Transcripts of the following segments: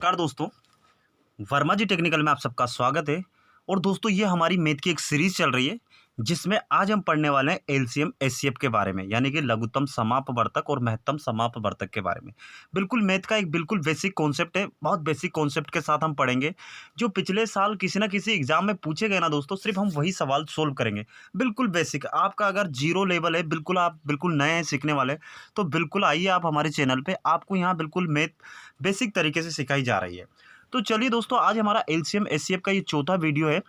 नमस्कार दोस्तों, वर्मा जी टेक्निकल में आप सबका स्वागत है। और दोस्तों ये हमारी मैथ की एक सीरीज चल रही है जिसमें आज हम पढ़ने वाले हैं एलसीएम एचसीएफ के बारे में, यानी कि लघुत्तम समापवर्तक और महत्तम समापवर्तक के बारे में। बिल्कुल मैथ का एक बिल्कुल बेसिक कॉन्सेप्ट है, बहुत बेसिक कॉन्सेप्ट के साथ हम पढ़ेंगे। जो पिछले साल किसी ना किसी एग्जाम में पूछे गए ना दोस्तों, सिर्फ हम वही सवाल सोल्व करेंगे। बिल्कुल बेसिक, आपका अगर जीरो लेवल है, बिल्कुल आप बिल्कुल नए हैं सीखने वाले, तो बिल्कुल आइए आप हमारे चैनल पे, आपको यहाँ बिल्कुल मैथ बेसिक तरीके से सिखाई जा रही है। तो चलिए दोस्तों, आज हमारा एलसीएम एचसीएफ का ये चौथा वीडियो है।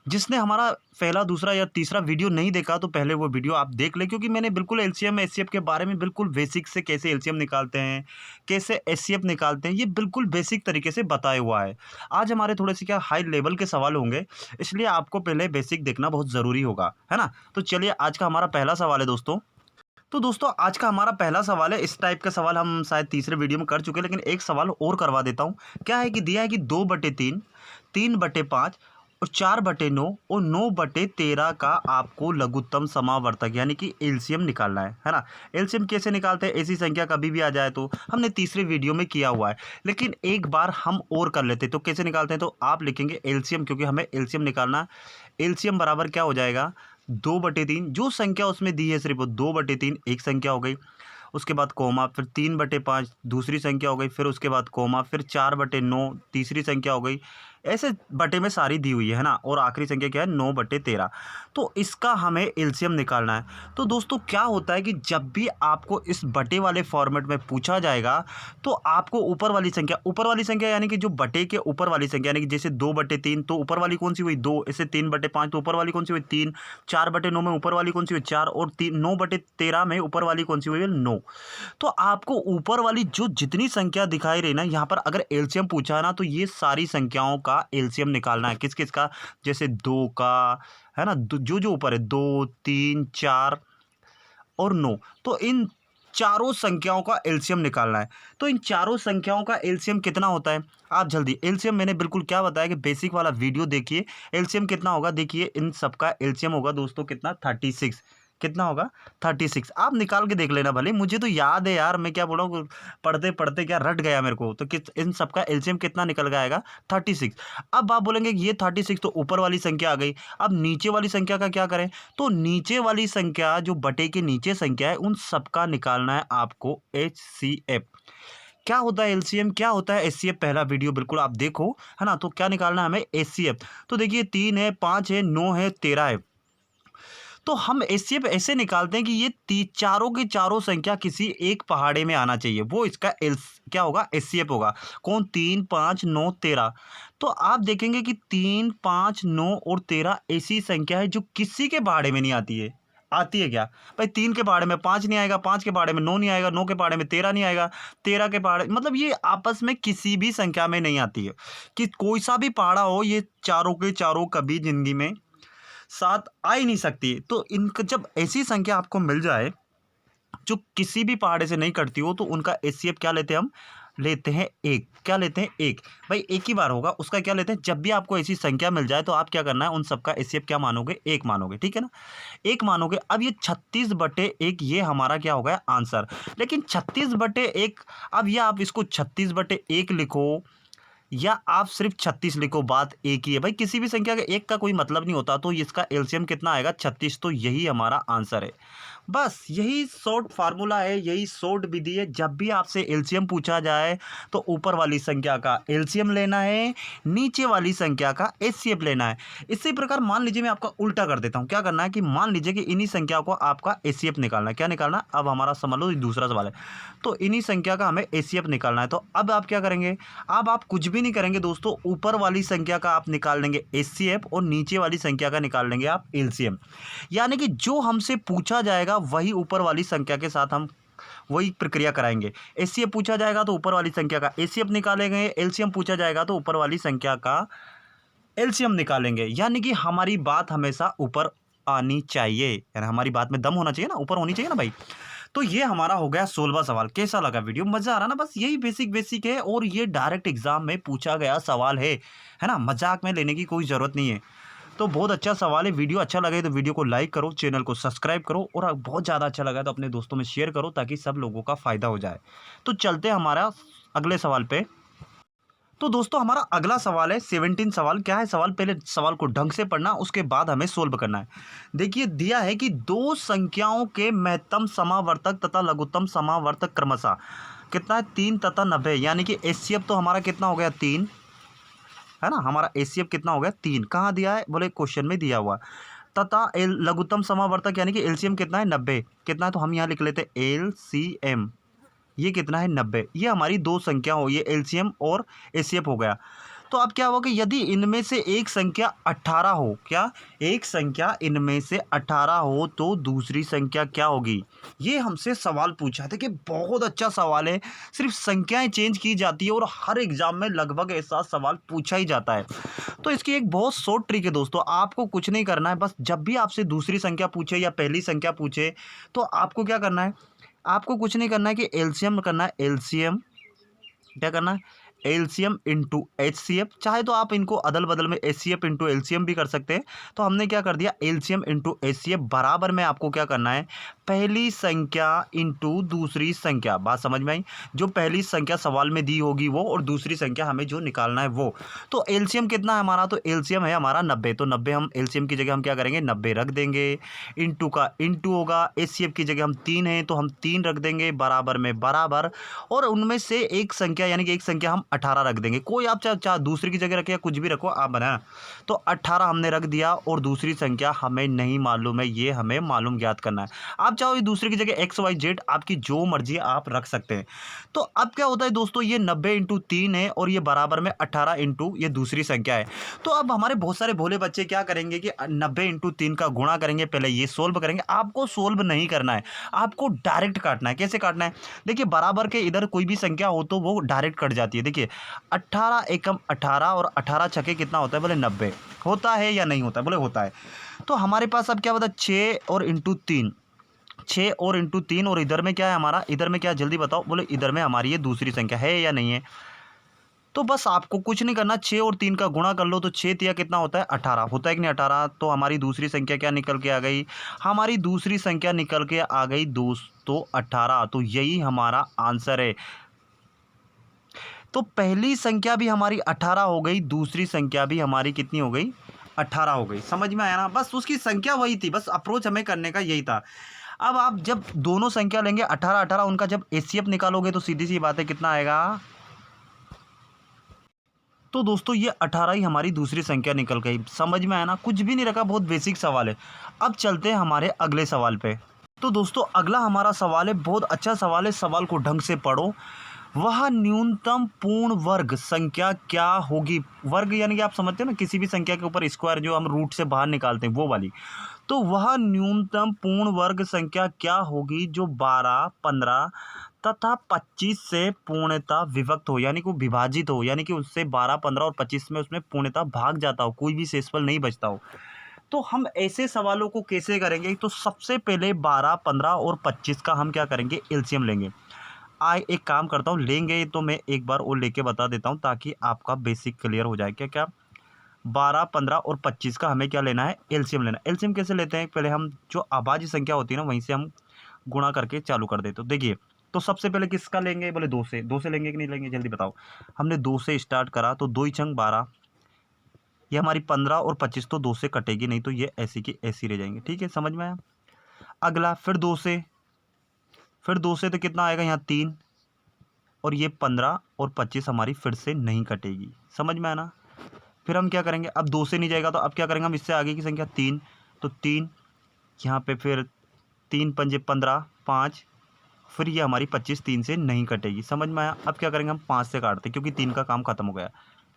जिसने हमारा पहला, दूसरा या तीसरा वीडियो नहीं देखा तो पहले वो वीडियो आप देख लें, क्योंकि मैंने बिल्कुल एलसीएम एचसीएफ के बारे में बिल्कुल बेसिक से कैसे एलसीएम निकालते हैं, कैसे एचसीएफ निकालते हैं, ये बिल्कुल बेसिक तरीके से बताया हुआ है। आज हमारे थोड़े से क्या हाई लेवल के सवाल होंगे, इसलिए आपको पहले बेसिक देखना बहुत ज़रूरी होगा, है ना। तो चलिए, आज का हमारा पहला सवाल है दोस्तों। तो दोस्तों आज का हमारा पहला सवाल है, इस टाइप का सवाल हम शायद तीसरे वीडियो में कर चुके हैं, लेकिन एक सवाल और करवा देता हूँ। क्या है कि दिया है कि 2/3, 3/5 और 4/9 और 9/13 का आपको लघुत्तम समावर्तक यानी कि एलसीएम निकालना है ना। एलसीएम कैसे निकालते हैं, ऐसी संख्या कभी भी आ जाए तो हमने तीसरे वीडियो में किया हुआ है, लेकिन एक बार हम और कर लेते हैं। तो कैसे निकालते हैं, तो आप लिखेंगे एलसीएम, क्योंकि हमें एलसीएम निकालना है। एलसीएम बराबर क्या हो जाएगा, 2/3, जो संख्या उसमें दी है सिर्फ वो 2/3 एक संख्या हो गई, उसके बाद कोमा, फिर 3/5 दूसरी संख्या हो गई, फिर उसके बाद कोमा, फिर 4/9 तीसरी संख्या हो गई। ऐसे बटे में सारी दी हुई है ना, और आखिरी संख्या क्या है, 9/13। तो इसका हमें एलसीएम निकालना है। तो दोस्तों क्या होता है कि जब भी आपको इस बटे वाले फॉर्मेट में पूछा जाएगा, तो आपको ऊपर वाली संख्या यानी कि जो बटे के ऊपर वाली संख्या, यानी कि जैसे 2/3, तो ऊपर वाली कौन सी हुई, 2। ऐसे 3/5 तो ऊपर वाली कौन सी हुई, 3। 4/9 में ऊपर वाली कौन सी हुई, 4। और 9/13 में ऊपर वाली कौन सी हुई, 9। तो आपको ऊपर वाली जो जितनी संख्या दिखाई रही ना, यहाँ पर अगर एलसीएम पूछा है ना, तो ये सारी संख्याओं का एलसीएम निकालना है। किस किस का, जैसे 2 का, है ना, जो जो ऊपर है, 2, 3, 4 और 9। तो इन चारों संख्याओं का एलसीएम निकालना है। तो इन चारों संख्याओं का एलसीएम कितना होता है, आप जल्दी एलसीएम, मैंने बिल्कुल क्या बताया कि बेसिक वाला वीडियो देखिए। एलसीएम कितना होगा, देखिए इन सबका एलसीएम होगा दोस्तों कितना, 36। कितना होगा, 36। आप निकाल के देख लेना भले, मुझे तो याद है यार, मैं क्या बोल रहा हूँ, पढ़ते पढ़ते क्या रट गया मेरे को। तो किस इन सबका एलसीएम कितना निकल के आएगा, 36। अब आप बोलेंगे कि ये 36 तो ऊपर वाली संख्या आ गई, अब नीचे वाली संख्या का क्या करें। तो नीचे वाली संख्या, जो बटे के नीचे संख्या है, उन सबका निकालना है आपको एचसीएफ। क्या होता है एलसीएम, क्या होता है एचसीएफ, पहला वीडियो बिल्कुल आप देखो, है ना। तो क्या निकालना है हमें, एचसीएफ। तो देखिए 3 है, 5 है, 9 है, 13 है। तो हम एचसीएफ ऐसे निकालते हैं कि ये चारों की चारों संख्या किसी एक पहाड़े में आना चाहिए, वो इसका एल क्या होगा, एचसीएफ होगा। कौन, 3, 5, 9, 13। तो आप देखेंगे कि 3, 5, 9 और 13 ऐसी संख्या है जो किसी के पहाड़े में नहीं आती है। आती है क्या भाई, 3 के पहाड़े में 5 नहीं आएगा, 5 के पहाड़े में 9 नहीं आएगा, 9 के पहाड़े में 13 नहीं आएगा, 13 के पहाड़े, मतलब ये आपस में किसी भी संख्या में नहीं आती है। कि कोई सा भी पहाड़ा हो, ये चारों के चारों कभी जिंदगी में साथ आ ही नहीं सकती। तो इनका जब ऐसी संख्या आपको मिल जाए जो किसी भी पहाड़े से नहीं कटती हो, तो उनका एचसीएफ क्या लेते हैं, हम लेते हैं एक। क्या लेते हैं, एक। भाई एक ही बार होगा, उसका क्या लेते हैं, जब भी आपको ऐसी संख्या मिल जाए तो आप क्या करना है, उन सबका एचसीएफ क्या मानोगे, एक मानोगे, ठीक है ना। एक मानोगे। अब ये 36/1 ये हमारा क्या हो गया, आंसर। लेकिन 36/1, अब ये आप इसको 36/1 लिखो या आप सिर्फ 36 लिखो, बात एक ही है भाई। किसी भी संख्या का एक का कोई मतलब नहीं होता। तो इसका एलसीएम कितना आएगा, 36। तो यही हमारा आंसर है। बस यही शॉर्ट फार्मूला है, यही शॉर्ट विधि है। जब भी आपसे एलसीएम पूछा जाए तो ऊपर वाली संख्या का एलसीएम लेना है, नीचे वाली संख्या का एचसीएफ लेना है। इसी प्रकार मान लीजिए मैं आपका उल्टा कर देता हूँ। क्या करना है कि मान लीजिए कि इन्हीं संख्या को आपका एचसीएफ निकालना है। क्या निकालना है, अब हमारा समझ लो दूसरा सवाल है। तो इन्हीं संख्या का हमें एचसीएफ निकालना है। तो अब आप क्या करेंगे, अब आप कुछ भी नहीं करेंगे दोस्तों, ऊपर वाली संख्या का आप निकाल लेंगे एचसीएफ और नीचे वाली संख्या का निकाल लेंगे आप एलसीएम। यानी कि जो हमसे पूछा जाएगा वही ऊपर वाली संख्या के साथ हम वही प्रक्रिया कराएंगे। एचसीएफ पूछा जाएगा तो ऊपर वाली संख्या का एचसीएफ निकालेंगे, एलसीएम पूछा जाएगा तो ऊपर वाली संख्या का एलसीएम निकालेंगे। यानी कि हमारी बात हमेशा ऊपर आनी चाहिए, यानी हमारी बात में दम होना चाहिए ना, ऊपर होनी चाहिए ना भाई। तो ये हमारा हो गया 16वां सवाल। कैसा लगा वीडियो, मजा आ रहा ना। बस यही बेसिक बेसिक है, और ये डायरेक्ट एग्जाम में पूछा गया सवाल है ना, मजाक में लेने की कोई ज़रूरत नहीं है। तो बहुत अच्छा सवाल है। वीडियो अच्छा लगे तो वीडियो को लाइक करो, चैनल को सब्सक्राइब करो, और बहुत ज़्यादा अच्छा लगा तो अपने दोस्तों में शेयर करो, ताकि सब लोगों का फ़ायदा हो जाए। तो चलते हैं हमारा अगले सवाल पे। तो दोस्तों हमारा अगला सवाल है 17 सवाल। क्या है सवाल, पहले सवाल को ढंग से पढ़ना, उसके बाद हमें सोल्व करना है। देखिए दिया है कि दो संख्याओं के महत्तम समावर्तक तथा लघुत्तम समावर्तक क्रमशः कितना है 3 तथा 90, यानी कि एचसीएफ तो हमारा कितना हो गया 3, है ना। हमारा एचसीएफ कितना हो गया 3, कहाँ दिया है बोले क्वेश्चन में दिया हुआ। तथा लघुत्तम समावर्तक यानी कि एलसीएम कितना है 90, कितना है तो हम यहाँ लिख लेते हैं एलसीएम, ये कितना है 90। ये हमारी दो संख्या हो, ये एलसीएम और एचसीएफ हो गया। तो अब क्या होगा, यदि इनमें से एक संख्या 18 हो, क्या एक संख्या इनमें से 18 हो तो दूसरी संख्या क्या होगी। ये हमसे सवाल पूछा था कि बहुत अच्छा सवाल है, सिर्फ संख्याएं चेंज की जाती है और हर एग्जाम में लगभग ऐसा सवाल पूछा ही जाता है। तो इसकी एक बहुत शॉर्ट ट्रिक है दोस्तों, आपको कुछ नहीं करना है, बस जब भी आपसे दूसरी संख्या पूछे या पहली संख्या पूछे तो आपको क्या करना है, आपको कुछ नहीं करना है कि एलसीएम करना है। एलसीएम क्या करना है, एलसीएम इंटू एचसीएफ, चाहे तो आप इनको अदल बदल में एचसीएफ इंटू एलसीएम भी कर सकते हैं। तो हमने क्या कर दिया एलसीएम इंटू एचसीएफ बराबर में आपको क्या करना है, पहली संख्या इंटू दूसरी संख्या। बात समझ में आई, जो पहली संख्या सवाल में दी होगी वो, और दूसरी संख्या हमें जो निकालना है वो। तो एलसीएम कितना है हमारा, तो एलसीएम है हमारा 90, तो 90 हम एलसीएम की जगह हम क्या करेंगे 90 रख देंगे, इंटू का इंटू होगा, एचसीएफ की जगह हम 3 हैं तो हम 3 रख देंगे बराबर में बराबर, और उनमें से एक संख्या यानी कि एक संख्या हम 18 रख देंगे। कोई आप चाहे दूसरी की जगह रखे या कुछ भी रखो आप बनाना। तो 18 हमने रख दिया और दूसरी संख्या हमें नहीं मालूम है, ये हमें मालूम ज्ञात करना है। आप चाहो दूसरी की जगह एक्स वाई जेड आपकी जो मर्जी आप रख सकते हैं। तो अब क्या होता है दोस्तों, ये 90 इंटू 3 है और ये बराबर में 18 इंटू ये दूसरी संख्या है। तो अब हमारे बहुत सारे भोले बच्चे क्या करेंगे कि 90 इंटू 3 का गुणा करेंगे, पहले ये सोल्व करेंगे। आपको सोल्व नहीं करना है, आपको डायरेक्ट काटना है। कैसे काटना है, देखिए बराबर के इधर कोई भी संख्या हो तो वो डायरेक्ट कट जाती है। देखिए 18 एकम 18 और 18 छके कितना होता है बोले 90, होता है या नहीं होता है बोले होता है। तो हमारे पास अब क्या होता है 6 और इंटू 3, 6 और इंटू 3, और इधर में क्या है हमारा, इधर में क्या है जल्दी बताओ, बोले इधर में हमारी ये दूसरी संख्या है या नहीं है। तो बस आपको कुछ नहीं करना, 6 और 3 का गुणा कर लो तो 6 तिया कितना होता है 18, होता है कि नहीं 18। तो हमारी दूसरी संख्या क्या निकल के आ गई, हमारी दूसरी संख्या निकल के आ गई दोस्तों 18। तो यही हमारा आंसर है। तो पहली संख्या भी हमारी 18 हो गई, दूसरी संख्या भी हमारी कितनी हो गई 18 हो गई। समझ में आया ना, बस उसकी संख्या वही थी, बस अप्रोच हमें करने का यही था। अब आप जब दोनों संख्या लेंगे 18 18, उनका जब एचसीएफ निकालोगे तो सीधी सी बात है कितना आएगा। तो दोस्तों ये 18 ही हमारी दूसरी संख्या निकल गई। समझ में आया ना, कुछ भी नहीं रखा, बहुत बेसिक सवाल है। अब चलते हैं हमारे अगले सवाल पे। तो दोस्तों अगला हमारा सवाल है, बहुत अच्छा सवाल है, सवाल को ढंग से पढ़ो। वह न्यूनतम पूर्ण वर्ग संख्या क्या होगी। वर्ग यानी कि आप समझते हो ना, किसी भी संख्या के ऊपर स्क्वायर जो हम रूट से बाहर निकालते हैं वो वाली। तो वह न्यूनतम पूर्ण वर्ग संख्या क्या होगी जो 12, 15 तथा 25 से पूर्णतः विभक्त हो, यानी कि वो विभाजित हो, यानी कि उससे 12, 15 और 25 में उसमें पूर्णतः भाग जाता हो, कोई भी शेषफल नहीं बचता हो। तो हम ऐसे सवालों को कैसे करेंगे, तो सबसे पहले 12, 15 और 25 का हम क्या करेंगे एलसीएम लेंगे। एक काम करता हूँ, लेंगे तो मैं एक बार और लेके बता देता हूँ ताकि आपका बेसिक क्लियर हो जाए। क्या क्या 12, 15 और 25 का हमें क्या लेना है एलसीएम लेना है। एलसीएम कैसे लेते हैं, पहले हम जो अभाज्य संख्या होती है ना वहीं से हम गुणा करके चालू कर देते। तो देखिए, तो सबसे पहले किसका लेंगे बोले 2 से। 2 से लेंगे कि नहीं लेंगे जल्दी बताओ। हमने 2 से स्टार्ट करा तो 2 ही छंग 12, ये हमारी 15 और 25 तो 2 से कटेगी नहीं, तो ये ऐसी की ऐसी रह जाएंगे। ठीक है, समझ में आया। अगला फिर 2 से, फिर 2 से तो कितना आएगा यहाँ 3, और ये 15 और 25 हमारी फिर से नहीं कटेगी। समझ में आया ना। फिर हम क्या करेंगे, अब 2 से नहीं जाएगा तो अब क्या करेंगे हम, इससे आगे की संख्या 3, तो 3 यहाँ पे, फिर 3 पंजे 15, 5, फिर ये हमारी 25 3 से नहीं कटेगी। समझ में आया। अब क्या करेंगे हम 5 से काटते क्योंकि 3 का काम खत्म हो गया।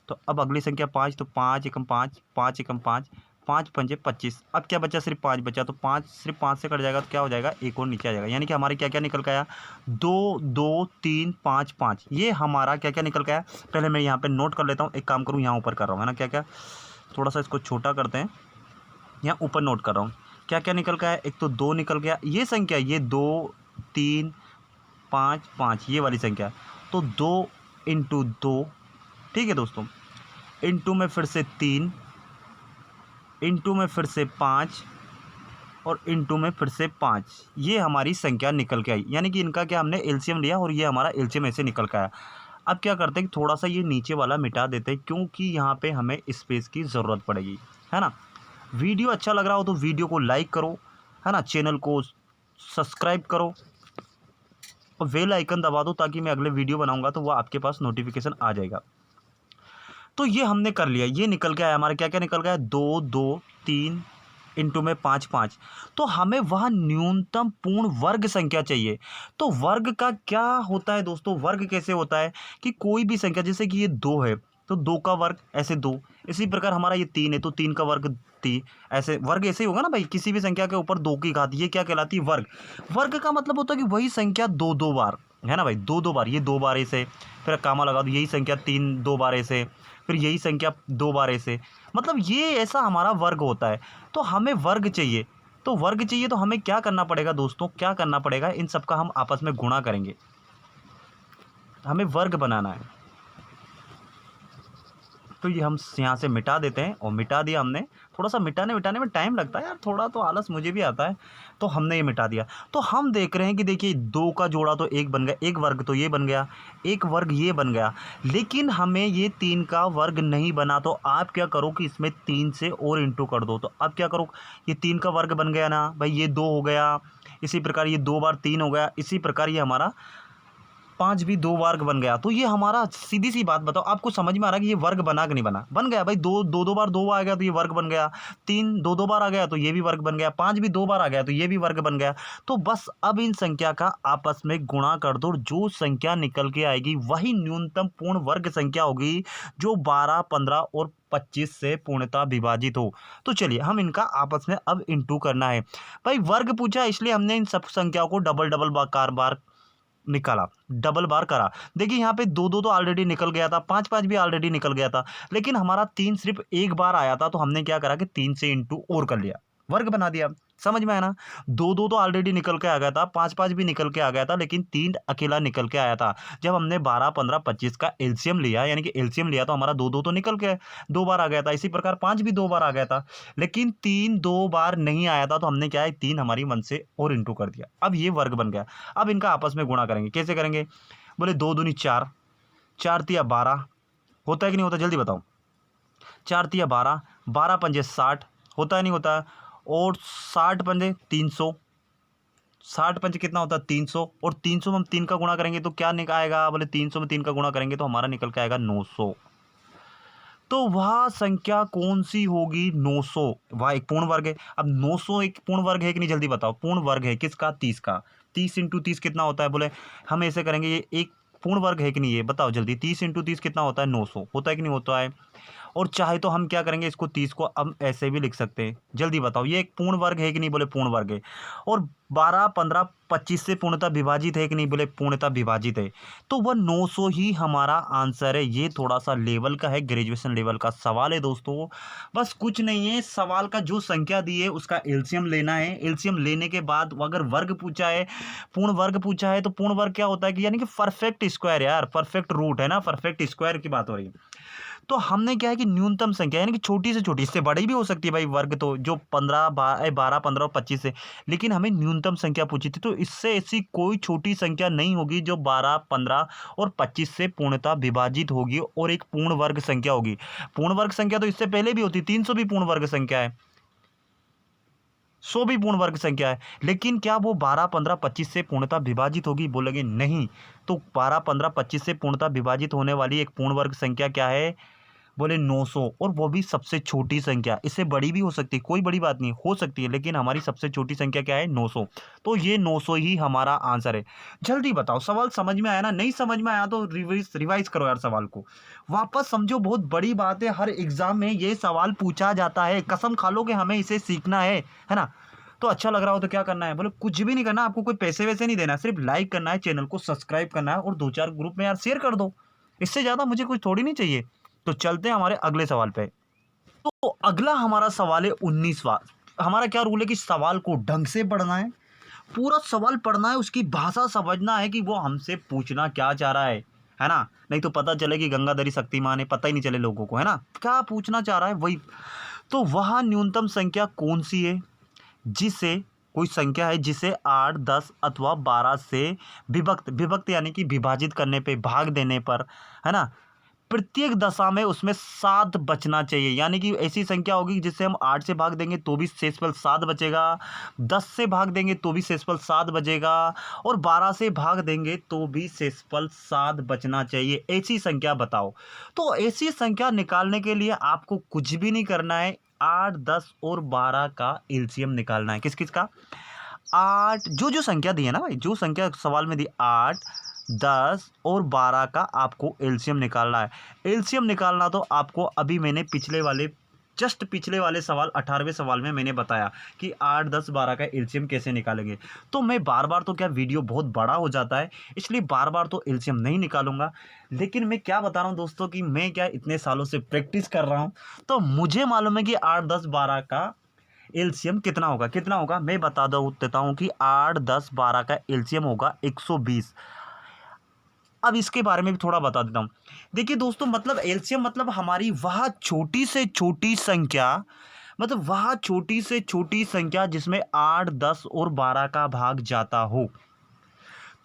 तो अब अगली संख्या 5, तो 5 एकम 5, 5 एकम 5, 5 पंजे 25। अब क्या बचा, सिर्फ 5 बचा, तो 5 सिर्फ 5 से कट जाएगा तो क्या हो जाएगा, एक और नीचे आ जाएगा। यानी कि हमारे क्या क्या निकल के आया, 2 2 3 5 5, ये हमारा क्या क्या निकल के आया। पहले मैं यहाँ पे नोट कर लेता हूँ, एक काम करूँ यहाँ ऊपर कर रहा हूँ, है ना। क्या क्या, थोड़ा सा इसको छोटा करते हैं, यहाँ ऊपर नोट कर रहा हूँ। क्या क्या निकल के आया, एक तो 2 निकल गया, ये संख्या ये 2 3 5 5 ये वाली संख्या, तो 2 इंटू 2, ठीक है दोस्तों, इंटू में फिर से 3, इंटू में फिर से 5, और इंटू में फिर से 5, ये हमारी संख्या निकल के आई। यानी कि इनका क्या हमने एलसीएम लिया और ये हमारा एलसीएम ऐसे निकल के आया। अब क्या करते हैं कि थोड़ा सा ये नीचे वाला मिटा देते हैं, क्योंकि यहाँ पे हमें स्पेस की ज़रूरत पड़ेगी, है ना। वीडियो अच्छा लग रहा हो तो वीडियो को लाइक करो, है ना, चैनल को सब्सक्राइब करो और बेल आइकन दबा दो, ताकि मैं अगले वीडियो बनाऊंगा तो वो आपके पास नोटिफिकेशन आ जाएगा। तो ये हमने कर लिया, ये निकल के आया हमारा, क्या क्या निकल गया, 2 2 3 इंटू में 5 5। तो हमें वह न्यूनतम पूर्ण वर्ग संख्या चाहिए। तो वर्ग का क्या होता है दोस्तों, वर्ग कैसे होता है कि कोई भी संख्या, जैसे कि ये 2 है तो 2 का वर्ग ऐसे 2, इसी प्रकार हमारा ये 3 है तो 3 का वर्ग 3, ऐसे वर्ग ऐसे ही होगा ना भाई, किसी भी संख्या के ऊपर 2 की घात, ये क्या कहलाती है, वर्ग। वर्ग का मतलब होता है कि वही संख्या 2 2 बार, है ना भाई, 2 2 बार, ये 2 बार ऐसे, फिर कामा लगा दो, यही संख्या 3 2 बार ऐसे, फिर यही संख्या 2 बार ऐसे, मतलब ये ऐसा हमारा वर्ग होता है। तो हमें वर्ग चाहिए, तो वर्ग चाहिए तो हमें क्या करना पड़ेगा दोस्तों, क्या करना पड़ेगा, इन सब का हम आपस में गुणा करेंगे, हमें वर्ग बनाना है। तो ये हम यहाँ से मिटा देते हैं, और मिटा दिया हमने। थोड़ा सा मिटाने में टाइम लगता है यार, थोड़ा तो आलस मुझे भी आता है, तो हमने ये मिटा दिया। तो हम देख रहे हैं कि देखिए 2 का जोड़ा तो 1 बन गया, एक वर्ग तो ये बन गया, एक वर्ग ये बन गया, लेकिन हमें ये 3 का वर्ग नहीं बना। तो आप क्या करो कि इसमें 3 से और इंटू कर दो। तो अब क्या करो, ये 3 का वर्ग बन गया ना भाई, ये 2 हो गया, इसी प्रकार ये 2 बार 3 हो गया, इसी प्रकार ये हमारा 5 भी 2 वर्ग बन गया। तो ये हमारा, सीधी सी बात बताओ, आपको समझ में आ रहा है कि ये वर्ग बना कि नहीं बना, बन गया भाई। 2 बार 2 आ गया तो ये वर्ग बन गया, 3 2 बार आ गया तो ये भी वर्ग बन गया, 5 भी 2 बार आ गया तो ये भी वर्ग बन गया। तो बस अब इन संख्या का आपस में गुणा कर दो, और जो संख्या निकल के आएगी वही न्यूनतम पूर्ण वर्ग संख्या होगी, जो 12 15 और 25 से पूर्णतः विभाजित हो। तो चलिए हम इनका आपस में अब इंटू करना है। भाई वर्ग पूछा, इसलिए हमने इन सब संख्याओं को डबल डबल बार निकाला, डबल बार करा। देखिए यहाँ पे 2 2 तो ऑलरेडी निकल गया था, 5 5 भी ऑलरेडी निकल गया था, लेकिन हमारा 3 सिर्फ एक बार आया था। तो हमने क्या करा कि 3 से इंटू और कर लिया, वर्ग बना दिया। समझ में आया ना, 2 2 तो ऑलरेडी निकल के आ गया था, 5 5 भी निकल के आ गया था, लेकिन 3 अकेला निकल के आया था। जब हमने 12 15 25 का एलसीएम लिया, यानी कि एलसीएम लिया, तो हमारा 2 2 तो निकल के 2 बार आ गया था। इसी प्रकार 5 भी 2 बार आ गया था, लेकिन 3 2 बार नहीं आया था। तो हमने क्या है, 3 हमारी मन से और इंटू कर दिया, अब ये वर्ग बन गया। अब इनका आपस में गुणा करेंगे, कैसे करेंगे, बोले 2 दूनी 4, 4 तिया 12, होता है कि नहीं होता, जल्दी बताओ। 4 तिया 12, 12 पंजे 60, होता है नहीं होता, और 60 पंजे 300, 60 पंजे कितना होता है 300, और 300 में हम 3 का गुणा करेंगे तो क्या निकल आएगा, बोले 300 में 3 का गुणा करेंगे तो हमारा निकल के आएगा 900। तो वह संख्या कौन सी होगी, 900, वह एक पूर्ण वर्ग है। अब 900 एक पूर्ण वर्ग है कि नहीं, जल्दी बताओ, पूर्ण वर्ग है किसका, 30 का। 30 इंटू 30 कितना होता है, बोले हम ऐसे करेंगे, ये एक पूर्ण वर्ग है कि नहीं, ये बताओ जल्दी। 30 इंटू 30 कितना होता है, 900, होता है कि नहीं होता है। और चाहे तो हम क्या करेंगे, इसको 30 को हम ऐसे भी लिख सकते हैं, जल्दी बताओ, ये एक पूर्ण वर्ग है कि नहीं, बोले पूर्ण वर्ग है। और 12 15 25 से पूर्णतः विभाजित है कि नहीं, बोले पूर्णतः विभाजित है। तो वह 900 ही हमारा आंसर है। ये थोड़ा सा लेवल का है, ग्रेजुएशन लेवल का सवाल है दोस्तों, बस कुछ नहीं है। सवाल का जो संख्या दी है उसका एलसीएम लेना है। एलसीएम लेने के बाद अगर वर्ग पूछा है, पूर्ण वर्ग पूछा है, तो पूर्ण वर्ग क्या होता है कि यानी कि परफेक्ट स्क्वायर, यार परफेक्ट रूट है ना, परफेक्ट स्क्वायर की बात हो रही है। तो हमने क्या है कि न्यूनतम संख्या, यानी कि छोटी से छोटी, इससे बड़ी भी हो सकती है भाई वर्ग, तो जो 12 15 और 25 से, लेकिन हमें न्यूनतम संख्या पूछी थी। तो इससे ऐसी कोई छोटी संख्या नहीं होगी जो 12 15 और 25 से पूर्णतः विभाजित होगी और एक पूर्ण वर्ग संख्या होगी। पूर्ण वर्ग संख्या तो इससे पहले भी होती, 300 भी पूर्ण वर्ग संख्या है, 100 भी पूर्ण वर्ग संख्या है, लेकिन क्या वो 12 15 25 से पूर्णतः विभाजित होगी, बोलेंगे नहीं। तो 12 15 25 से पूर्णतः विभाजित होने वाली एक पूर्ण वर्ग संख्या क्या है, बोले 900, और वो भी सबसे छोटी संख्या। इससे बड़ी भी हो सकती है, कोई बड़ी बात नहीं, हो सकती है, लेकिन हमारी सबसे छोटी संख्या क्या है, 900। तो ये 900 ही हमारा आंसर है। जल्दी बताओ, सवाल समझ में आया ना, नहीं समझ में आया तो रिवाइज करो यार, सवाल को वापस समझो। बहुत बड़ी बात है, हर एग्जाम में ये सवाल पूछा जाता है, कसम खा लो कि हमें इसे सीखना है ना। तो अच्छा लग रहा हो तो क्या करना है, बोले कुछ भी नहीं करना, आपको कोई पैसे वैसे नहीं देना, सिर्फ लाइक करना है, चैनल को सब्सक्राइब करना है, और 2 4 ग्रुप में यार शेयर कर दो। इससे ज़्यादा मुझे कुछ थोड़ी नहीं चाहिए। तो चलते हैं हमारे अगले सवाल पे। तो अगला हमारा सवाल है 19वां। हमारा क्या रूल है कि सवाल को ढंग से पढ़ना है, पूरा सवाल पढ़ना है, उसकी भाषा समझना है कि वो हमसे पूछना क्या चाह रहा है ना। नहीं तो पता चले कि गंगाधरी शक्तिमान है, पता ही नहीं चले लोगों को, है ना, क्या पूछना चाह रहा है वही। तो वह न्यूनतम संख्या कौन सी है जिसे कोई संख्या है जिसे 8, 10 अथवा 12 से विभक्त यानी कि विभाजित करने पे, भाग देने पर, है ना, प्रत्येक दशा में उसमें 7 बचना चाहिए। यानी कि ऐसी संख्या होगी जिससे हम 8 से भाग देंगे तो भी शेषफल 7 बचेगा, 10 से भाग देंगे तो भी शेषफल 7 बचेगा, और 12 से भाग देंगे तो भी शेषफल 7 बचना चाहिए। ऐसी संख्या बताओ। तो ऐसी संख्या निकालने के लिए आपको कुछ भी नहीं करना है, 8, 10 और 12 का एलसीएम निकालना है। किस किस का? 8, जो संख्या दी है ना भाई, जो संख्या सवाल में दी, 8, 10 और 12 का आपको एलसीएम निकालना है। एलसीएम निकालना तो आपको अभी मैंने जस्ट पिछले वाले सवाल 18वें सवाल में मैंने बताया कि 8, 10, 12 का एलसीएम कैसे निकालेंगे। तो मैं बार बार तो क्या वीडियो बहुत बड़ा हो जाता है, इसलिए बार बार तो एलसीएम नहीं निकालूंगा। लेकिन मैं क्या बता रहा हूँ दोस्तों कि मैं क्या इतने सालों से प्रैक्टिस कर रहा हूँ, तो मुझे मालूम है कि 8, 10, 12 का एलसीएम कितना होगा। मैं बता देता हूँ कि 8, 10, 12 का एलसीएम होगा 120। अब इसके बारे में भी थोड़ा बता देता हूँ। देखिए दोस्तों, मतलब एलसीएम मतलब हमारी वह छोटी से छोटी संख्या, मतलब वह छोटी से छोटी संख्या जिसमें 8, 10 और 12 का भाग जाता हो।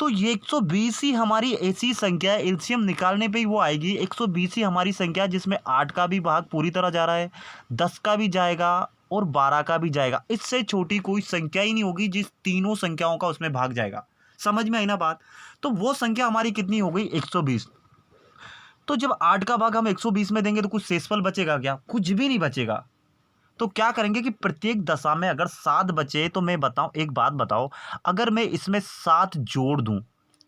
तो ये 120 ही हमारी ऐसी संख्या है, एलसीएम निकालने पे ही वो आएगी। 120 ही हमारी संख्या जिसमें 8 का भी भाग पूरी तरह जा रहा है, 10 का भी जाएगा और 12 का भी जाएगा। इससे छोटी कोई संख्या ही नहीं होगी जिस तीनों संख्याओं का उसमें भाग जाएगा। समझ में आई ना बात? तो वो संख्या हमारी कितनी हो गई? 120। तो जब 8 का भाग हम 120 में देंगे तो कुछ शेषफल बचेगा क्या? कुछ भी नहीं बचेगा। तो क्या करेंगे कि प्रत्येक दशा में अगर 7 बचे, तो मैं बताऊं, एक बात बताओ, अगर मैं इसमें 7 जोड़ दूं,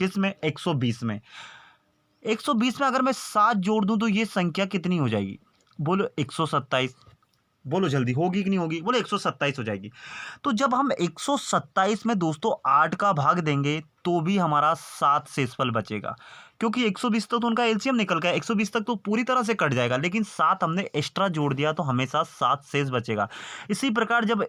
किसमें? 120 में। 120 में अगर मैं 7 जोड़ दूं तो ये संख्या कितनी हो जाएगी? बोलो 127। बोलो जल्दी, होगी कि नहीं होगी? बोलो 127 हो जाएगी। तो जब हम 127 में दोस्तों 8 का भाग देंगे तो भी हमारा 7 शेषफल बचेगा, क्योंकि 120 तक तो उनका एलसीएम निकल गया, 120 तक तो पूरी तरह से कट जाएगा, लेकिन 7 हमने एक्स्ट्रा जोड़ दिया तो हमेशा 7 शेष बचेगा। इसी प्रकार जब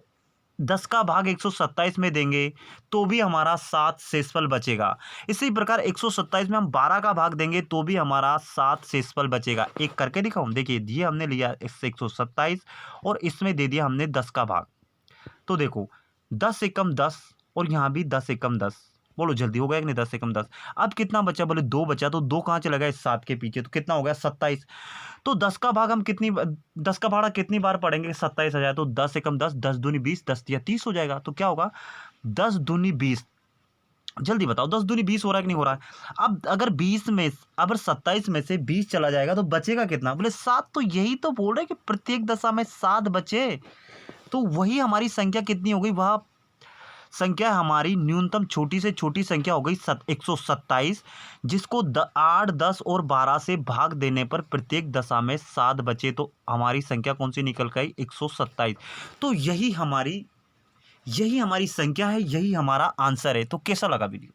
10 का भाग 127 में देंगे तो भी हमारा 7 शेषफल बचेगा। इसी प्रकार 127 में हम 12 का भाग देंगे तो भी हमारा 7 शेषफल बचेगा। एक करके दिखाऊं, देखिए ये हमने लिया इससे 127 और इसमें दे दिया हमने 10 का भाग। तो देखो 10 एकम 10 और यहाँ भी 10 एकम 10। बोलो जल्दी, हो गया कि नहीं? 10 एकम 10। अब कितना बचा? बोले 2 बचा, तो 2 कहाँ चला गया? इस 7 के पीछे, तो कितना हो गया? 27। तो 10 का भाग हम 10 का भाड़ा कितनी बार पढ़ेंगे? 27 आ जाए तो 10 एकम 10, 10 दूनी 20, 10 या 30 हो जाएगा। तो क्या होगा? 10 दूनी 20। जल्दी बताओ, 10 दूनी 20 हो रहा है कि नहीं हो रहा है? अब अगर 27 में से 20 चला जाएगा तो बचेगा कितना? बोले 7। तो यही तो बोल रहे कि प्रत्येक दशा में 7 बचे। तो वही हमारी संख्या कितनी हो गई? वह संख्या हमारी न्यूनतम छोटी से छोटी संख्या हो गई 127, जिसको 8, 10 और 12 से भाग देने पर प्रत्येक दशा में 7 बचे, तो हमारी संख्या कौन सी निकल गई? 127। तो यही हमारी संख्या है, यही हमारा आंसर है। तो कैसा लगा वीडियो?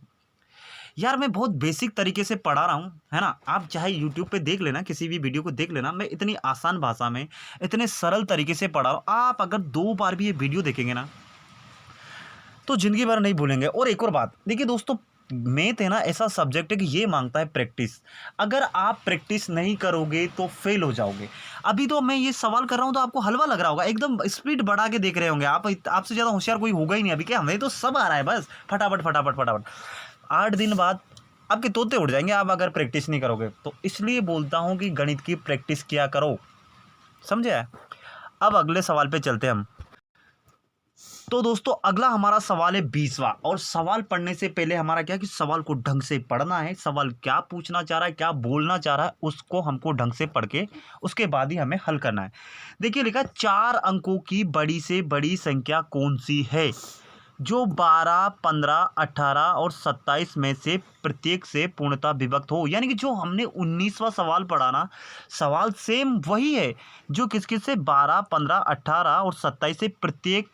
यार मैं बहुत बेसिक तरीके से पढ़ा रहा हूँ, है ना। आप चाहे यूट्यूब पे देख लेना, किसी भी वीडियो को देख लेना, मैं इतनी आसान भाषा में इतने सरल तरीके से पढ़ा रहा हूँ। आप अगर 2 बार भी ये वीडियो देखेंगे ना तो ज़िंदगी भर नहीं भूलेंगे। और एक और बात, देखिए दोस्तों, मैथ है ना ऐसा सब्जेक्ट है कि ये मांगता है प्रैक्टिस। अगर आप प्रैक्टिस नहीं करोगे तो फेल हो जाओगे। अभी तो मैं ये सवाल कर रहा हूँ तो आपको हलवा लग रहा होगा, एकदम स्पीड बढ़ा के देख रहे होंगे आप। आपसे ज़्यादा होशियार कोई होगा ही नहीं अभी। क्या, हमें तो सब आ रहा है, बस फटाफट फटाफट फटाफट। 8 दिन बाद आपके तोते उड़ जाएंगे आप अगर प्रैक्टिस नहीं करोगे। तो इसलिए बोलता हूँ कि गणित की प्रैक्टिस किया करो, समझे? अब अगले सवाल पे चलते हैं हम। तो दोस्तों अगला हमारा सवाल है 20वां। और सवाल पढ़ने से पहले हमारा क्या कि सवाल को ढंग से पढ़ना है। सवाल क्या पूछना चाह रहा है, क्या बोलना चाह रहा है, उसको हमको ढंग से पढ़ के उसके बाद ही हमें हल करना है। देखिए लिखा, 4 अंकों की बड़ी से बड़ी संख्या कौन सी है जो 12, 15, 18 और 27 में से प्रत्येक से पूर्णतः विभक्त हो। यानी कि जो हमने 19वां सवाल पढ़ा ना, सवाल सेम वही है जो किस किस से 12, 15, 18 और 27 से प्रत्येक,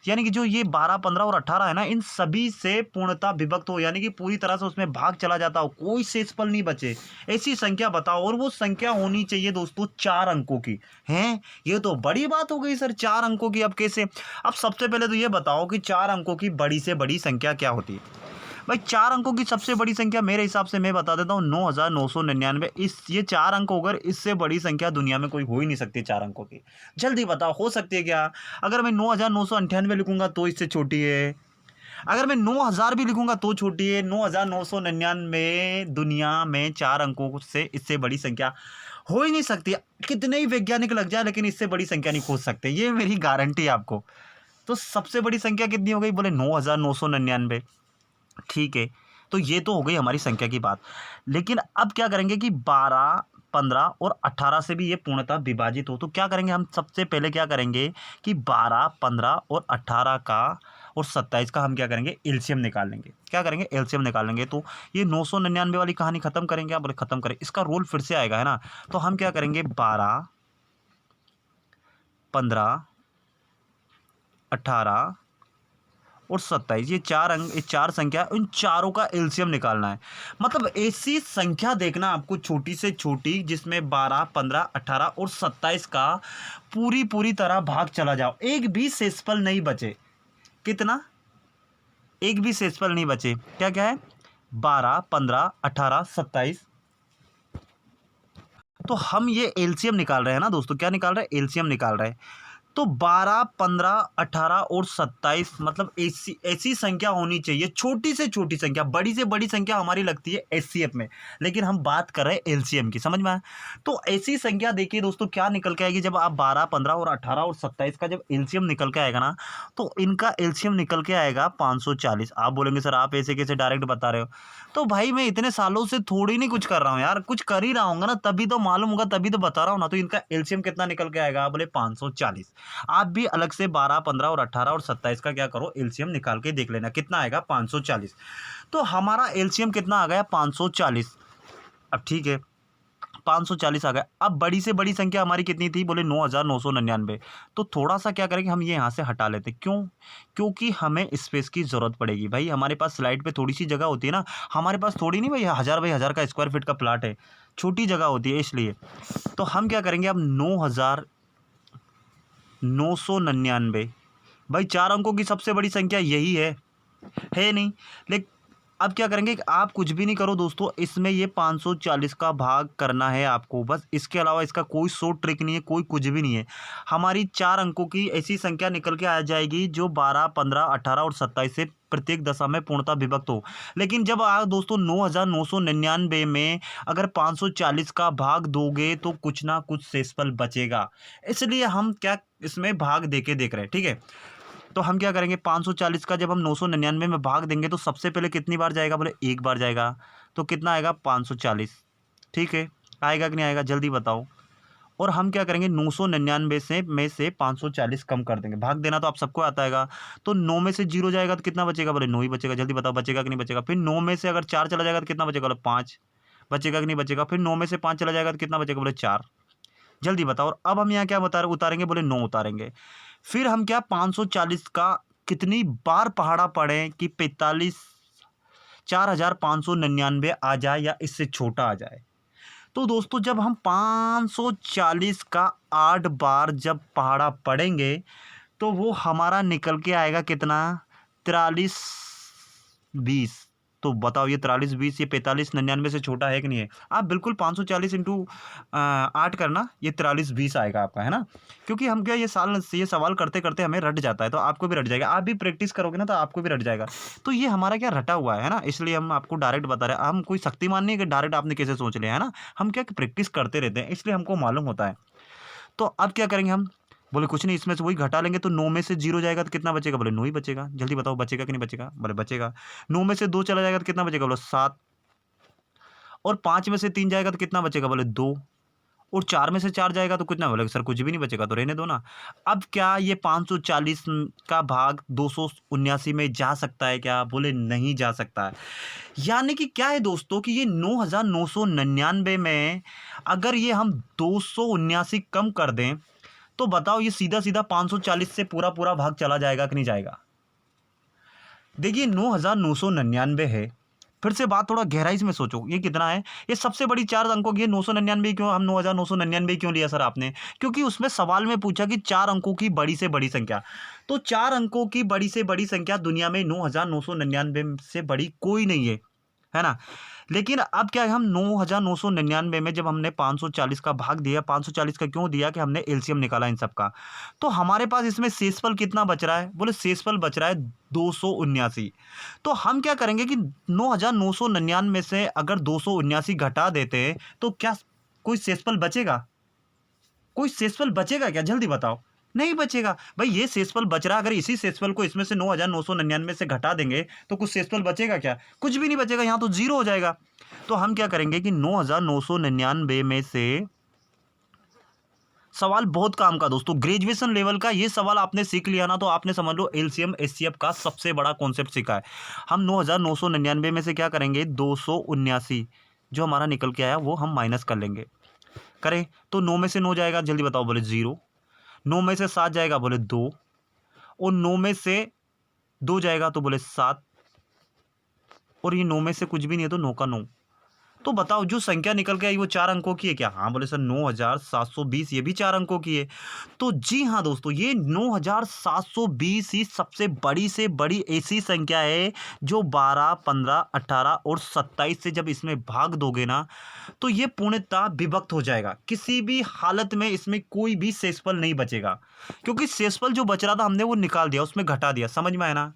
यानी कि जो ये 12, 15 और 18 है ना, इन सभी से पूर्णतः विभक्त हो, यानी कि पूरी तरह से उसमें भाग चला जाता हो, कोई शेषफल नहीं बचे। ऐसी संख्या बताओ, और वो संख्या होनी चाहिए दोस्तों 4 अंकों की। हैं, ये तो बड़ी बात हो गई सर, 4 अंकों की। अब कैसे? अब सबसे पहले तो ये बताओ कि 4 अंकों की बड़ी से बड़ी संख्या क्या होती है। भाई 4 अंकों की सबसे बड़ी संख्या मेरे हिसाब से मैं बता देता हूँ 9999। इस ये 4 अंक होकर इससे बड़ी संख्या दुनिया में कोई हो ही नहीं सकती 4 अंकों की। जल्दी बताओ हो सकती है क्या? अगर मैं 9998 लिखूंगा तो इससे छोटी है, अगर मैं 9000 भी लिखूंगा तो छोटी है। 9999 दुनिया में 4 अंकों से इससे बड़ी संख्या हो ही नहीं सकती। कितने ही वैज्ञानिक लग जाए लेकिन इससे बड़ी संख्या नहीं खोज सकते, ये मेरी गारंटी है आपको। तो सबसे बड़ी संख्या कितनी हो गई? बोले 9999। ठीक है, तो ये तो हो गई हमारी संख्या की बात। लेकिन अब क्या करेंगे कि 12, 15 और 18 से भी ये पूर्णतः विभाजित हो। तो क्या करेंगे हम? सबसे पहले क्या करेंगे कि 12, 15 और 18 का और 27 का हम क्या करेंगे? एलसीएम निकाल लेंगे। क्या करेंगे? एलसीएम निकाल लेंगे। तो ये 999 वाली कहानी खत्म करेंगे। आप बोले खत्म करें, इसका रोल फिर से आएगा, है ना? तो हम क्या करेंगे? 12, 15, 18 और 27, ये 4 अंक, ये 4 संख्या, इन चारों का एलसीएम निकालना है। मतलब ऐसी संख्या देखना आपको छोटी से छोटी जिसमें 12, 15, 18 और 27 का पूरी तरह भाग चला जाओ, एक भी शेषफल नहीं बचे। कितना? एक भी शेषफल नहीं बचे। क्या क्या है? 12, 15, 18, 27। तो हम ये एलसीएम निकाल रहे हैं ना दोस्तों। क्या निकाल रहे हैं? एलसीएम निकाल रहे हैं। तो 12, 15, 18 और 27 मतलब ऐसी ऐसी संख्या होनी चाहिए, छोटी से छोटी संख्या। बड़ी से बड़ी संख्या हमारी लगती है एचसीएफ में, लेकिन हम बात कर रहे हैं एलसीएम की। समझ में आया? तो ऐसी संख्या देखिए दोस्तों क्या निकल के आएगी जब आप 12, 15 और 18 और 27 का जब एलसीएम निकल के आएगा ना, तो इनका एलसीएम निकल के आएगा 540। आप बोलेंगे सर आप ऐसे कैसे डायरेक्ट बता रहे हो? तो भाई मैं इतने सालों से थोड़ी नहीं कुछ कर रहा हूँ यार, कुछ कर ही रहा हूँ ना, तभी तो मालूम होगा, तभी तो बता रहा हूँ ना। तो इनका एलसीएम कितना निकल के आएगा? बोले 540। आप भी अलग से 12, 15 और 18 और 27 का क्या करो? एलसीएम निकाल के देख लेना कितना आएगा? 540। तो हमारा एलसीएम कितना आ गया? 540। अब ठीक है, 540 आ गया। अब बड़ी से बड़ी संख्या हमारी कितनी थी? बोले 9999। तो थोड़ा सा क्या करेंगे हम? ये यहाँ से हटा लेते। क्यों? क्योंकि हमें स्पेस की जरूरत पड़ेगी भाई। हमारे पास स्लाइड पे थोड़ी सी जगह होती है ना, हमारे पास थोड़ी नहीं भाई 1000 बाई 1000 का स्क्वायर फीट का प्लाट है, छोटी जगह होती है इसलिए। तो हम क्या करेंगे अब? 9999। भाई 4 अंकों की सबसे बड़ी संख्या यही है नहीं? लेकिन अब क्या करेंगे कि आप कुछ भी नहीं करो दोस्तों, इसमें ये 540 का भाग करना है आपको, बस। इसके अलावा इसका कोई सो ट्रिक नहीं है, कोई कुछ भी नहीं है। हमारी 4 अंकों की ऐसी संख्या निकल के आ जाएगी जो 12, 15, 18 और 27 से प्रत्येक दशा में पूर्णतः विभक्त हो। लेकिन जब आप दोस्तों 9999 में अगर 540 का भाग दोगे तो कुछ ना कुछ शेषफल बचेगा, इसलिए हम क्या इसमें भाग देके देख रहे हैं। ठीक है, तो हम क्या करेंगे? 540 का जब हम 999 में भाग देंगे तो सबसे पहले कितनी बार जाएगा? बोले एक बार जाएगा। तो कितना आएगा? 540। ठीक है, आएगा कि नहीं आएगा? जल्दी बताओ। और हम क्या करेंगे? 999 से 540 कम कर देंगे। भाग देना तो आप सबको आता है। तो 9 में से 0 जाएगा तो कितना बचेगा? बोले 9 ही बचेगा। जल्दी बताओ बचेगा कि नहीं बचेगा? फिर 9 में से अगर 4 चला जाएगा तो कितना बचेगा? बोले 5। बचेगा कि नहीं बचेगा? फिर 9 में से 5 चला जाएगा तो कितना बचेगा? बोले 4। जल्दी बताओ। और अब हम यहाँ क्या उतारेंगे? बोले 9 उतारेंगे। फिर हम क्या 540 का कितनी बार पहाड़ा पढ़ें कि 45 4599 आ जाए या इससे छोटा आ जाए? तो दोस्तों जब हम 540 का 8 बार जब पहाड़ा पढ़ेंगे तो वो हमारा निकल के आएगा कितना? 43 20। तो बताओ ये 43 20 ये 45 99 से छोटा है कि नहीं है? आप बिल्कुल 540 इंटू 8 करना, ये 43 20 आएगा आपका, है ना? क्योंकि हम क्या ये सवाल करते करते हमें रट जाता है, तो आपको भी रट जाएगा। आप भी प्रैक्टिस करोगे ना तो आपको भी रट जाएगा। तो ये हमारा क्या रटा हुआ है ना, इसलिए हम आपको डायरेक्ट बता रहे हैं। हम कोई शक्तिमान नहीं है कि डायरेक्ट आपने कैसे सोच लिया, है ना? हम क्या प्रैक्टिस करते रहते हैं, इसलिए हमको मालूम होता है। तो अब क्या करेंगे हम? बोले कुछ नहीं, इसमें से वही घटा लेंगे। तो 9 में से 0 जाएगा तो कितना बचेगा? बोले 9 ही बचेगा। जल्दी बताओ बचेगा कि नहीं बचेगा? बोले बचेगा। 9 में से 2 चला जाएगा तो कितना बचेगा? बोले 7। और 5 में से 3 जाएगा तो कितना बचेगा? बोले 2। और 4 में से 4 जाएगा तो कितना? बोले सर कुछ भी नहीं बचेगा। तो रहने दो ना। अब क्या ये 540 का भाग 279 में जा सकता है क्या? बोले नहीं जा सकता है। यानी कि क्या है दोस्तों कि ये 9999 में अगर ये हम 279 कम कर दें तो बताओ ये सीधा सीधा 540 से पूरा भाग चला जाएगा कि नहीं जाएगा? देखिए 9999 है, फिर से बात थोड़ा गहराई से में सोचो, ये कितना है? ये सबसे बड़ी 4 अंकों की है। 999 क्यों, हम 9999 क्यों लिया सर आपने? क्योंकि उसमें सवाल में पूछा कि 4 अंकों की बड़ी से बड़ी संख्या। तो 4 अंकों की बड़ी से बड़ी संख्या दुनिया में 9999 से बड़ी कोई नहीं है ना? लेकिन अब क्या है, हम 9999 में जब हमने 540 का भाग दिया, 540 का क्यों दिया कि हमने एलसीएम निकाला इन सब का। तो हमारे पास इसमें शेषफल कितना बच रहा है? बोले शेषफल बच रहा है 279। तो हम क्या करेंगे कि 9999 से अगर 279 घटा देते हैं तो क्या कोई शेषफल बचेगा? कोई शेषफल बचेगा क्या? जल्दी बताओ। नहीं बचेगा। भाई ये शेषफल बच रहा है, अगर इसी शेषफल को इसमें से 9999 से घटा देंगे तो कुछ शेषफल बचेगा क्या? कुछ भी नहीं बचेगा, यहाँ तो जीरो हो जाएगा। तो हम क्या करेंगे कि 9999 में से सवाल बहुत काम का दोस्तों, ग्रेजुएशन लेवल का ये सवाल आपने सीख लिया ना तो आपने समझ लो एलसीएम एचसीएफ का सबसे बड़ा कॉन्सेप्ट सीखा है। हम 9999 में से क्या करेंगे, 279 जो हमारा निकल के आया वो हम माइनस कर लेंगे। करें तो 9 में से 9 जाएगा, जल्दी बताओ, बोले 0। 9 में से 7 जाएगा, बोले 2। और 9 में से 2 जाएगा तो बोले 7। और ये 9 में से कुछ भी नहीं है तो 9 का 9। तो बताओ जो संख्या निकल के आई वो 4 अंकों की है क्या? हाँ बोले सर 9720 ये भी 4 अंकों की है। तो जी हाँ दोस्तों, ये 9720 ही सबसे बड़ी से बड़ी ऐसी संख्या है जो 12, 15, 18 और 27 से जब इसमें भाग दोगे ना तो ये पूर्णतः विभक्त हो जाएगा। किसी भी हालत में इसमें कोई भी शेषफल नहीं बचेगा, क्योंकि शेषफल जो बच रहा था हमने वो निकाल दिया, उसमें घटा दिया। समझ में आया ना?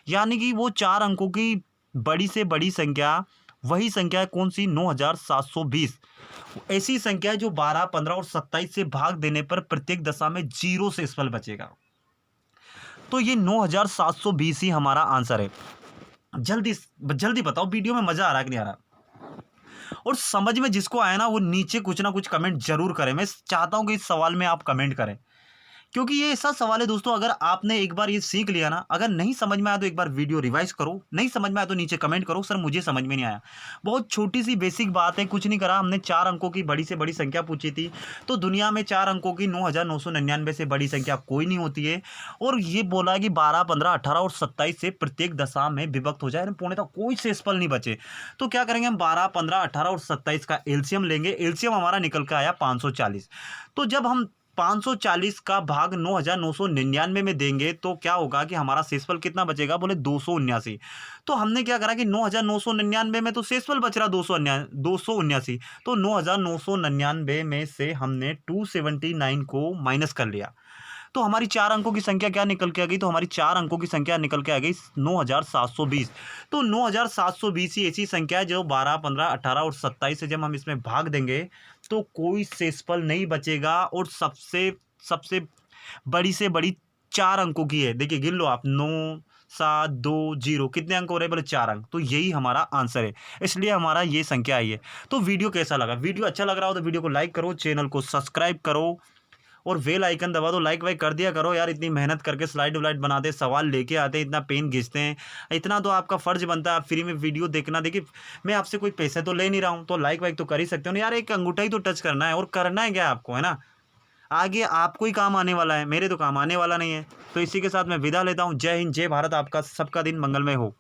यानी कि वो 4 अंकों की बड़ी से बड़ी संख्या वही संख्या है, कौन सी? 9720। ऐसी संख्या है जो 12, 15 और 27 से भाग देने पर प्रत्येक दशा में 0 शेषफल बचेगा। तो ये 9720 ही हमारा आंसर है। जल्दी जल्दी बताओ, वीडियो में मजा आ रहा है कि नहीं आ रहा? और समझ में जिसको आया ना वो नीचे कुछ ना कुछ कमेंट जरूर करें। मैं चाहता हूं कि इस सवाल में आप कमेंट करें, क्योंकि ये ऐसा सवाल है दोस्तों, अगर आपने एक बार ये सीख लिया ना, अगर नहीं समझ में आया तो एक बार वीडियो रिवाइज करो, नहीं समझ में आया तो नीचे कमेंट करो सर मुझे समझ में नहीं आया। बहुत छोटी सी बेसिक बात है, कुछ नहीं करा हमने। 4 अंकों की बड़ी से बड़ी संख्या पूछी थी, तो दुनिया में 4 अंकों की 9999 से बड़ी संख्या कोई नहीं होती है। और ये बोला है कि 12, 15, 18 और 27 से प्रत्येक दशा में विभक्त हो जाए, पूर्णतः कोई शेषफल नहीं बचे। तो क्या करेंगे हम, 12, 15, 18 और 27 का एलसीएम लेंगे। एलसीएम हमारा निकल के आया 540। तो जब हम 540 का भाग 9999 में देंगे तो क्या होगा कि हमारा शेषफल कितना बचेगा, बोले 279। तो हमने क्या करा कि 9999 में तो शेषफल बच रहा 279। तो 9999 में से हमने 279 को माइनस कर लिया। तो हमारी 4 अंकों की संख्या क्या निकल के आ गई, तो हमारी 4 अंकों की संख्या निकल के आ गई 9720। तो 9720 ही ऐसी संख्या है जो 12, 15, 18 और 27 से जब हम इसमें भाग देंगे तो कोई शेषफल नहीं बचेगा। और सबसे सबसे बड़ी से बड़ी 4 अंकों की है। देखिए गिन लो आप, 9, 7, 2, 0, कितने अंक हो रहे हैं, बोले 4 अंक। तो यही हमारा आंसर है, इसलिए हमारा ये संख्या आई है। तो वीडियो कैसा लगा? वीडियो अच्छा लग रहा हो तो वीडियो को लाइक करो, चैनल को सब्सक्राइब करो और बेल आइकन दबा दो। लाइक वाइक कर दिया करो यार, इतनी मेहनत करके स्लाइड व्लाइड बनाते, सवाल लेके आते, इतना पेन खींचते हैं, इतना तो आपका फर्ज बनता है आप फ्री में वीडियो देखना। देखिए मैं आपसे कोई पैसे तो ले नहीं रहा हूँ, तो लाइक वाइक तो कर ही सकते हो ना यार। एक अंगूठा ही तो टच करना है, और करना है क्या आपको, है ना? आगे आपको ही काम आने वाला है, मेरे तो काम आने वाला नहीं है। तो इसी के साथ मैं विदा लेता हूँ। जय हिंद, जय भारत, आपका सबका दिन मंगलमय हो।